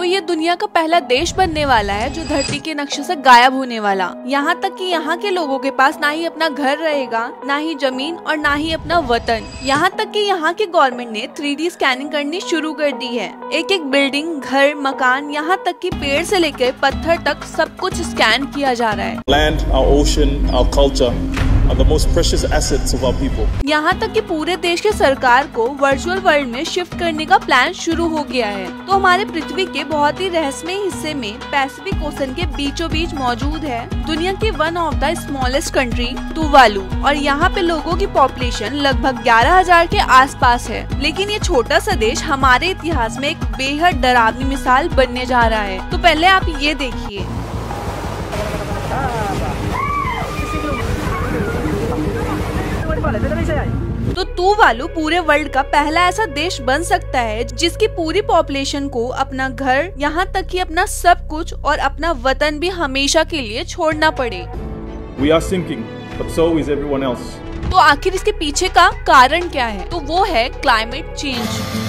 ये दुनिया का पहला देश बनने वाला है जो धरती के नक्शे से गायब होने वाला। यहाँ तक कि यहाँ के लोगों के पास ना ही अपना घर रहेगा, ना ही जमीन और ना ही अपना वतन। यहाँ तक कि यहाँ की गवर्नमेंट ने 3D स्कैनिंग करनी शुरू कर दी है। एक एक बिल्डिंग, घर, मकान, यहाँ तक कि पेड़ से लेकर पत्थर तक सब कुछ स्कैन किया जा रहा है। Land, our ocean, our culture are the most precious assets of our people. यहाँ तक कि पूरे देश की सरकार को वर्चुअल वर्ल्ड में शिफ्ट करने का प्लान शुरू हो गया है। तो हमारे पृथ्वी के बहुत ही रहस्यमय हिस्से में पैसिफिक ओशन के बीचों बीच मौजूद है दुनिया की one of the smallest country Tuvalu, और यहाँ पे लोगों की पॉपुलेशन लगभग 11,000 के आसपास है। लेकिन ये छोटा सा देश हमारे इतिहास में एक बेहद डरावनी मिसाल बनने जा रहा है। तो पहले आप ये देखिए। तो तुवालू पूरे वर्ल्ड का पहला ऐसा देश बन सकता है जिसकी पूरी पॉपुलेशन को अपना घर, यहाँ तक कि अपना सब कुछ और अपना वतन भी हमेशा के लिए छोड़ना पड़े। We are sinking, but so is everyone else. तो आखिर इसके पीछे का कारण क्या है? तो वो है क्लाइमेट चेंज।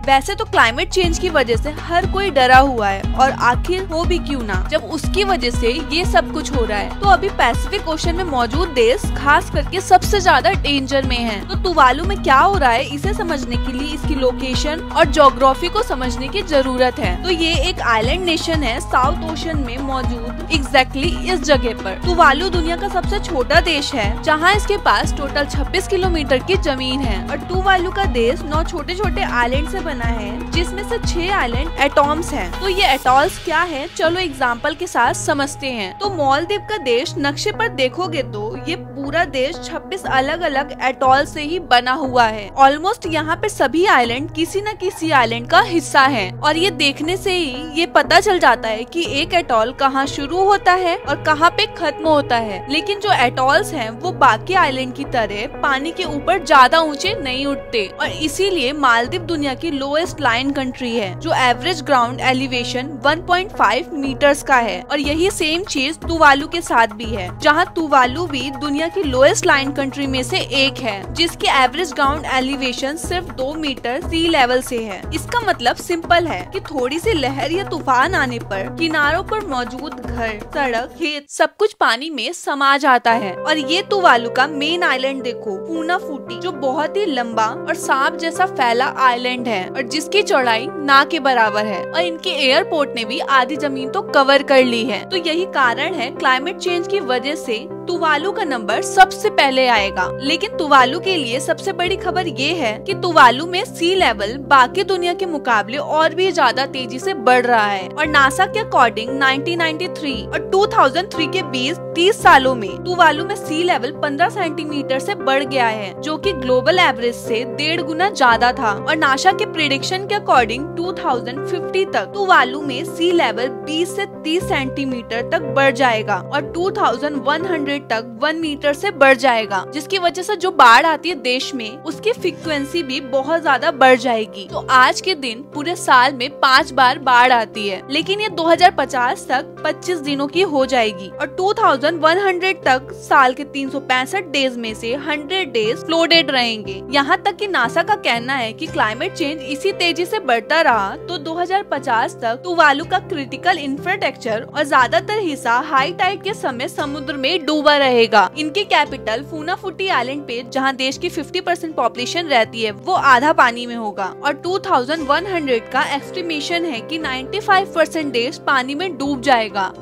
वैसे तो क्लाइमेट चेंज की वजह से हर कोई डरा हुआ है, और आखिर हो भी क्यों ना जब उसकी वजह से ये सब कुछ हो रहा है। तो अभी पैसिफिक ओशन में मौजूद देश खास करके सबसे ज्यादा डेंजर में है। तो तुवालू में क्या हो रहा है इसे समझने के लिए इसकी लोकेशन और ज्योग्राफी को समझने की जरूरत है। तो ये एक आइलैंड नेशन है साउथ ओशन में मौजूद एग्जैक्टली इस जगह पर। तुवालू दुनिया का सबसे छोटा देश है जहाँ इसके पास टोटल 26 किलोमीटर की जमीन है, और तुवालू का देश 9 छोटे छोटे आइलैंड से बना है, जिसमें से 6 आइलैंड एटॉम्स हैं। तो ये एटॉल्स क्या है, चलो एग्जांपल के साथ समझते हैं। तो मालदीव का देश नक्शे पर देखोगे तो ये पूरा देश 26 अलग अलग एटॉल से ही बना हुआ है। ऑलमोस्ट यहाँ पे सभी आइलैंड किसी न किसी आइलैंड का हिस्सा है, और ये देखने से ही ये पता चल जाता है कि एक एटॉल कहाँ शुरू होता है और कहाँ पे खत्म होता है। लेकिन जो एटॉल्स हैं वो बाकी आइलैंड की तरह पानी के ऊपर ज्यादा ऊंचे नहीं उठते, और इसीलिए मालदीव दुनिया की लोएस्ट लाइन कंट्री है जो एवरेज ग्राउंड एलिवेशन 1.5 मीटर्स का है। और यही सेम चीज तुवालू के साथ भी है, जहां तुवालू भी दुनिया की लोएस्ट लाइन कंट्री में से एक है जिसकी एवरेज ग्राउंड एलिवेशन सिर्फ 2 मीटर सी लेवल से है। इसका मतलब सिंपल है कि थोड़ी सी लहर या तूफान आने पर किनारों पर मौजूद घर, सड़क, खेत सब कुछ पानी में समा जाता है। और ये तुवालू का मेन आइलैंड देखो, फूनाफुटी, जो बहुत ही लंबा और सांप जैसा फैला आइलैंड है और जिसकी चौड़ाई ना के बराबर है, और इनके एयरपोर्ट ने भी आधी जमीन तो कवर कर ली है। तो यही कारण है क्लाइमेट चेंज की वजह से तुवालू का नंबर सबसे पहले आएगा। लेकिन तुवालू के लिए सबसे बड़ी खबर ये है कि तुवालू में सी लेवल बाकी दुनिया के मुकाबले और भी ज्यादा तेजी से बढ़ रहा है, और नासा के अकॉर्डिंग 1993 और 2003 के बीच 30 सालों में तुवालू में सी लेवल 15 सेंटीमीटर से बढ़ गया है, जो कि ग्लोबल एवरेज से 1.5 गुना ज्यादा था। और नासा के प्रेडिक्शन के अकॉर्डिंग 2050 तक तुवालू में सी लेवल 20 से 30 सेंटीमीटर तक बढ़ जाएगा, और 2100 तक 1 मीटर से बढ़ जाएगा, जिसकी वजह से जो बाढ़ आती है देश में उसकी फ्रीक्वेंसी भी बहुत ज्यादा बढ़ जाएगी। तो आज के दिन पूरे साल में 5 बार बाढ़ आती है, लेकिन ये 2050 तक 25 दिनों की हो जाएगी, और 2100 तक साल के 365 डेज में से 100 डेज फ्लोडेड रहेंगे। यहाँ तक कि नासा का कहना है कि क्लाइमेट चेंज इसी तेजी से बढ़ता रहा तो 2050 तक तुवालू का क्रिटिकल इंफ्रास्ट्रक्चर और ज्यादातर हिस्सा हाई टाइड के समय समुद्र में डूबा रहेगा। इनकी कैपिटल फूनाफुटी आइलैंड पे, जहां देश की 50% पॉपुलेशन रहती है, वो आधा पानी में होगा, और 2100 का एस्टिमेशन है कि 95% देश पानी में डूब जाएगा।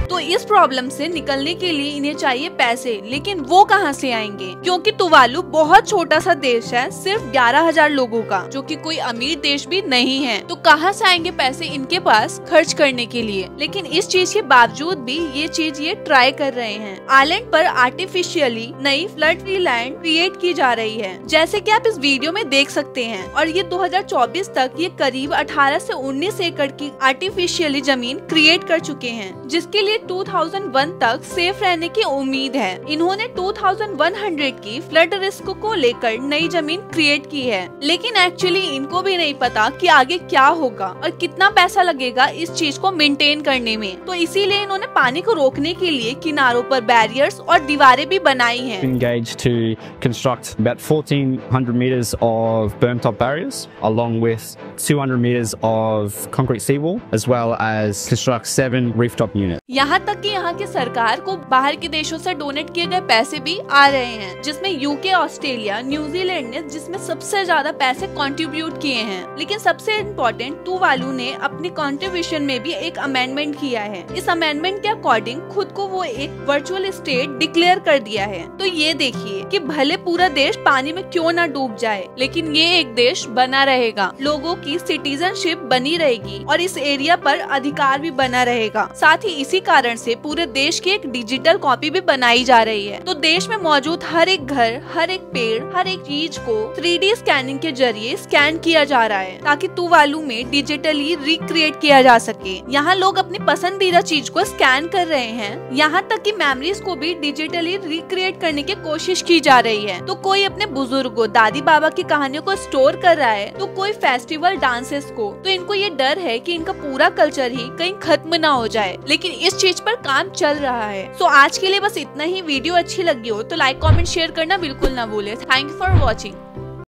तो इस प्रॉब्लम से निकलने के लिए इन्हें चाहिए पैसे, लेकिन वो कहाँ से आएंगे? क्योंकि तुवालू बहुत छोटा सा देश है, सिर्फ 11,000 लोगों का, जो कि कोई अमीर देश भी नहीं है। तो कहाँ से आएंगे पैसे इनके पास खर्च करने के लिए? लेकिन इस चीज के बावजूद भी ये ट्राई कर रहे हैं। आइलैंड पर आर्टिफिशियली नई फ्लड फ्री लैंड क्रिएट की जा रही है, जैसे कि आप इस वीडियो में देख सकते हैं। और ये 2024 तक ये करीब 18 से 19 एकड़ की आर्टिफिशियली जमीन क्रिएट कर चुके हैं, जिसके लिए 2001 तक सेफ रहने की उम्मीद है। इन्होंने 2100 की फ्लड रिस्क को लेकर नई जमीन क्रिएट की है, लेकिन एक्चुअली इनको भी नहीं पता कि आगे क्या होगा और कितना पैसा लगेगा इस चीज को मेंटेन करने में। तो इसीलिए इन्होंने पानी को रोकने के लिए किनारों पर बैरियर्स और दीवारें भी बनाई हैं। Engaged to construct about 1400 meters of berm top barriers along with 200 meters of concrete seawall as well as construct 7 reef top units. यहाँ तक कि यहाँ की सरकार को बाहर के देशों से डोनेट किए गए पैसे भी आ रहे हैं, जिसमें यूके, ऑस्ट्रेलिया, न्यूजीलैंड ने जिसमें सबसे ज्यादा पैसे कंट्रीब्यूट किए हैं। लेकिन सबसे इम्पोर्टेंट तुवालू ने अपनी कंट्रीब्यूशन में भी एक अमेंडमेंट किया है। इस अमेंडमेंट के अकॉर्डिंग खुद को वो एक वर्चुअल स्टेट डिक्लेयर कर दिया है। तो ये देखिए कि भले पूरा देश पानी में क्यों ना डूब जाए, लेकिन ये एक देश बना रहेगा, लोगों की सिटीजनशिप बनी रहेगी और इस एरिया पर अधिकार भी बना रहेगा। साथ ही इसी कारण से पूरे देश की एक डिजिटल कॉपी भी बनाई जा रही है। तो देश में मौजूद हर एक घर, हर एक पेड़, हर एक चीज को 3D स्कैनिंग के जरिए स्कैन किया जा रहा है ताकि तुवालू में डिजिटली रिक्रिएट किया जा सके। यहाँ लोग अपनी पसंदीदा चीज को स्कैन कर रहे हैं, यहाँ तक कि मेमोरीज को भी डिजिटली रिक्रिएट करने की कोशिश की जा रही है। तो कोई अपने बुजुर्गों, दादी बाबा की कहानियों को स्टोर कर रहा है, तो कोई फेस्टिवल डांसेस को। तो इनको ये डर है कि इनका पूरा कल्चर ही कहीं खत्म ना हो जाए, लेकिन इस चीज पर काम चल रहा है। तो आज के लिए बस इतना ही। वीडियो अच्छी लगी हो तो लाइक, कमेंट, शेयर करना बिल्कुल ना भूले। Thank you for watching.